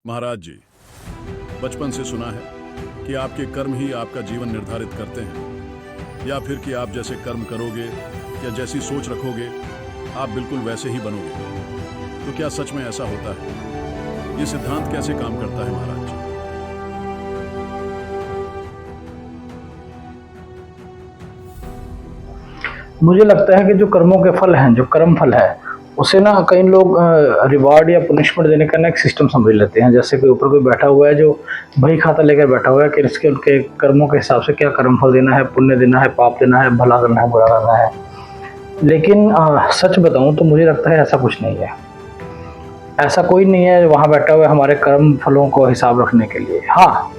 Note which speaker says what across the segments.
Speaker 1: महाराज जी, बचपन से सुना है कि आपके कर्म ही आपका जीवन निर्धारित करते हैं, या फिर कि आप जैसे कर्म करोगे या जैसी सोच रखोगे आप बिल्कुल वैसे ही बनोगे। तो क्या सच में ऐसा होता है? ये सिद्धांत कैसे काम करता है महाराज जी?
Speaker 2: मुझे लगता है कि जो कर्मों के फल हैं, जो कर्म फल है, उसे ना कई लोग रिवार्ड या पनिशमेंट देने का ना एक सिस्टम समझ लेते हैं। जैसे कोई ऊपर कोई बैठा हुआ है जो बही खाता लेकर बैठा हुआ है कि इसके उनके कर्मों के हिसाब से क्या कर्म फल देना है, पुण्य देना है, पाप देना है, भला करना है, बुरा करना है। लेकिन सच बताऊं तो मुझे लगता है ऐसा कुछ नहीं है। ऐसा कोई नहीं है वहाँ बैठा हुआ है हमारे कर्म फलों को हिसाब रखने के लिए। हाँ,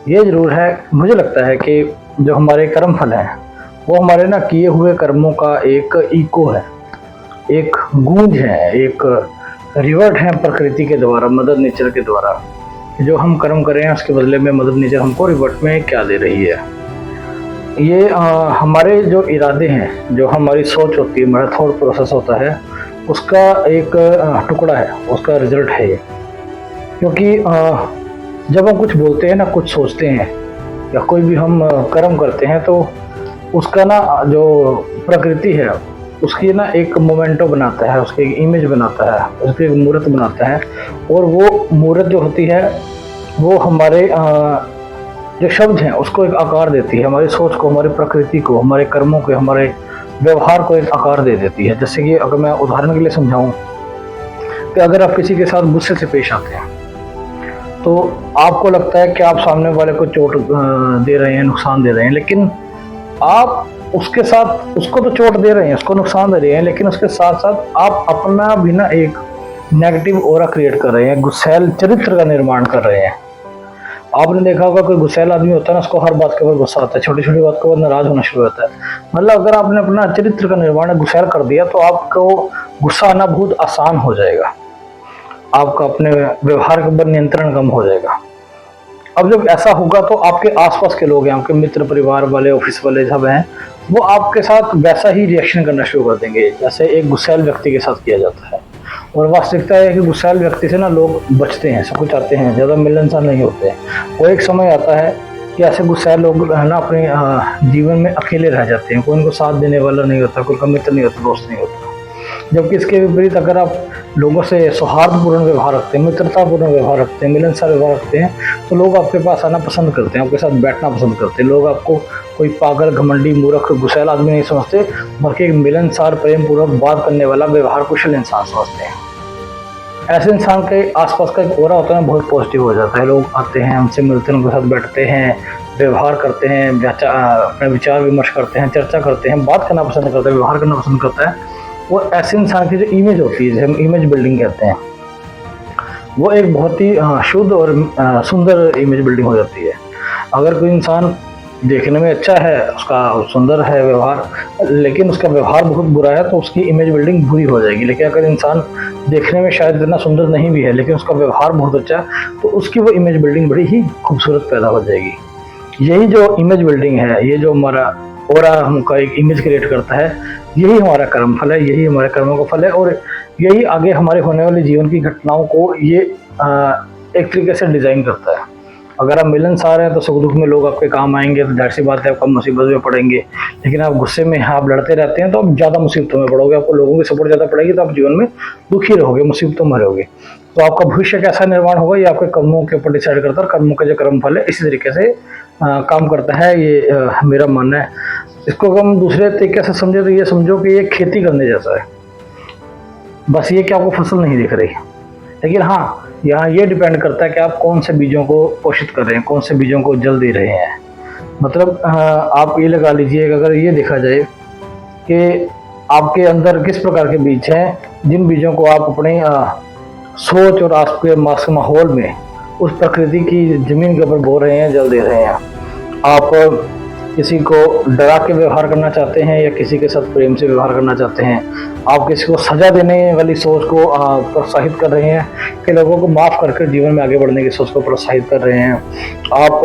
Speaker 2: ये ज़रूर है, मुझे लगता है कि जो हमारे कर्म फल हैं वो हमारे ना किए हुए कर्मों का एक इको है, एक गूंज है, एक रिवर्ट है प्रकृति के द्वारा, मदर नेचर के द्वारा। जो हम कर्म कर रहे हैं उसके बदले में मदर नेचर हमको रिवर्ट में क्या दे रही है। ये हमारे जो इरादे हैं, जो हमारी सोच होती है, हमारा थॉट प्रोसेस होता है, उसका एक टुकड़ा है, उसका रिजल्ट है ये। क्योंकि जब हम कुछ बोलते हैं ना, कुछ सोचते हैं या कोई भी हम कर्म करते हैं तो उसका ना जो प्रकृति है उसकी ना एक मोमेंटो बनाता है, उसकी एक इमेज बनाता है, उसकी एक मूर्त बनाता है। और वो मूर्त जो होती है वो हमारे जो शब्द हैं उसको एक आकार देती है, हमारी सोच को, हमारी प्रकृति को, हमारे कर्मों को, हमारे व्यवहार को एक आकार दे देती है। जैसे कि अगर मैं उदाहरण के लिए समझाऊं कि अगर आप किसी के साथ गुस्से से पेश आते हैं तो आपको लगता है कि आप सामने वाले को चोट दे रहे हैं, नुकसान दे रहे हैं, लेकिन आप उसके साथ उसको तो चोट दे रहे हैं, उसको नुकसान दे रहे हैं, लेकिन उसके साथ साथ आप अपना भी ना एक नेगेटिव ऑरा क्रिएट कर रहे हैं, गुस्सैल चरित्र का निर्माण कर रहे हैं। आपने देखा होगा कोई गुस्सैल आदमी होता है ना, उसको हर बात के ऊपर गुस्सा आता है, छोटी छोटी बात के ऊपर नाराज होना शुरू होता है। मतलब अगर आपने अपना चरित्र का निर्माण गुस्सैल कर दिया तो आपको गुस्सा आना बहुत आसान हो जाएगा, आपका अपने व्यवहार के ऊपर नियंत्रण कम हो जाएगा। अब जब ऐसा होगा तो आपके आसपास के लोग हैं, आपके मित्र, परिवार वाले, ऑफिस वाले सब हैं, वो आपके साथ वैसा ही रिएक्शन करना शुरू कर देंगे जैसे एक गुस्सैल व्यक्ति के साथ किया जाता है। और वास्तविकता है कि गुस्सैल व्यक्ति से ना लोग बचते हैं, सब कुछ आते हैं, ज़्यादा मिलनसार नहीं होते हैं। और एक समय आता है कि ऐसे गुस्सैल लोग है ना अपने जीवन में अकेले रह जाते हैं, कोई उनको साथ देने वाला नहीं होता, कोई उनका मित्र नहीं होता, दोस्त नहीं होता। जबकि इसके विपरीत अगर आप लोगों से सौहार्दपूर्ण व्यवहार रखते हैं, मित्रतापूर्ण व्यवहार रखते हैं, मिलनसार व्यवहार रखते हैं, तो लोग आपके पास आना पसंद करते हैं, आपके साथ बैठना पसंद करते हैं। लोग आपको कोई पागल, घमंडी, मूर्ख, गुस्सैल आदमी नहीं समझते, बल्कि एक मिलनसार, प्रेम पूर्वक बात करने वाला, व्यवहार कुशल इंसान समझते हैं। ऐसे इंसान के आसपास का एक ऑरा होता है, बहुत पॉजिटिव हो जाता है। लोग आते हैं, हमसे मिलते हैं, उनके साथ बैठते हैं, व्यवहार करते हैं, अपने विचार विमर्श करते हैं, चर्चा करते हैं, बात करना पसंद करते हैं, व्यवहार करना पसंद करता है। वो ऐसे इंसान की जो इमेज होती है, जिसे हम इमेज बिल्डिंग कहते हैं, वो एक बहुत ही शुद्ध और सुंदर इमेज बिल्डिंग हो जाती है। अगर कोई इंसान देखने में अच्छा है, उसका सुंदर है व्यवहार, लेकिन उसका व्यवहार बहुत बुरा है, तो उसकी इमेज बिल्डिंग बुरी हो जाएगी। लेकिन अगर इंसान देखने में शायद इतना सुंदर नहीं भी है, लेकिन उसका व्यवहार बहुत अच्छा है, तो उसकी वो इमेज बिल्डिंग बड़ी ही खूबसूरत पैदा हो जाएगी। यही जो इमेज बिल्डिंग है, ये जो हमारा ऑरा हमका एक इमेज क्रिएट करता है, यही हमारा कर्म फल है, यही हमारे कर्मों का फल है। और यही आगे हमारे होने वाली जीवन की घटनाओं को ये एक तरीके से डिज़ाइन करता है। अगर आप मिलनसार हैं तो सुख दुख में लोग आपके काम आएंगे, तो जाहिर सी बात है आप कम मुसीबत में पड़ेंगे। लेकिन आप गुस्से में, आप लड़ते रहते हैं तो आप ज़्यादा मुसीबतों में पड़ोगे, आपको लोगों की सपोर्ट ज़्यादा पड़ेगी, तो आप जीवन में दुखी रहोगे, मुसीबतों में रहोगे। तो आपका भविष्य कैसा निर्माण होगा ये आपके कर्मों के ऊपर डिसाइड करता है, और कर्मों के जो कर्म फल है इसी तरीके से काम करता है, ये मेरा मानना है। इसको अगर हम दूसरे तरीके से समझे तो ये समझो कि ये खेती करने जैसा है, बस ये कि आपको फसल नहीं दिख रही। लेकिन हाँ, यहाँ ये डिपेंड करता है कि आप कौन से बीजों को पोषित कर रहे हैं, कौन से बीजों को जल दे रहे हैं। मतलब आप ये लगा लीजिए, अगर ये देखा जाए कि आपके अंदर किस प्रकार के बीज हैं, जिन बीजों को आप अपने सोच और आस के माहौल में उस प्रकृति की ज़मीन के ऊपर बो रहे हैं, जल दे रहे हैं। आप किसी को डरा के व्यवहार करना चाहते हैं या किसी के साथ प्रेम से व्यवहार करना चाहते हैं, आप किसी को सजा देने वाली सोच को प्रोत्साहित कर रहे हैं कि लोगों को माफ़ करके जीवन में आगे बढ़ने की सोच को प्रोत्साहित कर रहे हैं। आप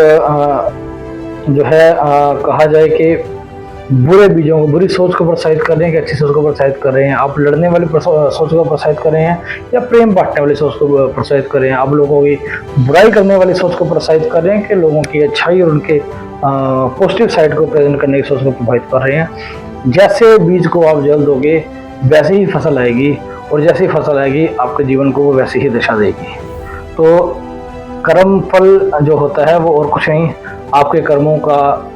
Speaker 2: जो है कहा जाए कि बुरे बीजों को, बुरी सोच को प्रोत्साहित कर रहे हैं कि अच्छी सोच को प्रोत्साहित कर रहे हैं। आप लड़ने वाली सोच को प्रोत्साहित कर रहे हैं या प्रेम बांटने वाली सोच को प्रोत्साहित कर रहे हैं। आप लोगों की बुराई करने वाली सोच को प्रोत्साहित कर रहे हैं कि लोगों की अच्छाई और उनके पॉजिटिव साइड को प्रेजेंट करने की सोच को प्रभावित कर रहे हैं। जैसे बीज को आप जल दोगे वैसे ही फसल आएगी, और जैसी फसल आएगी आपके जीवन को वो वैसी ही दिशा देगी। तो कर्म फल जो होता है वो और कुछ नहीं, आपके कर्मों का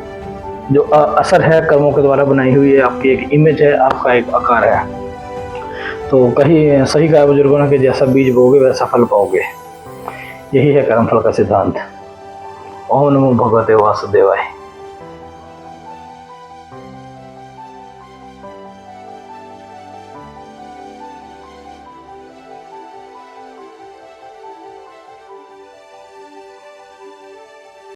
Speaker 2: जो असर है, कर्मों के द्वारा बनाई हुई है आपकी एक इमेज है, आपका एक आकार है। तो कहीं सही कहा बुजुर्गों ने कि जैसा बीज बोओगे वैसा फल पाओगे। यही है कर्म फल का सिद्धांत। ओम नमो भगवते वासुदेवाय।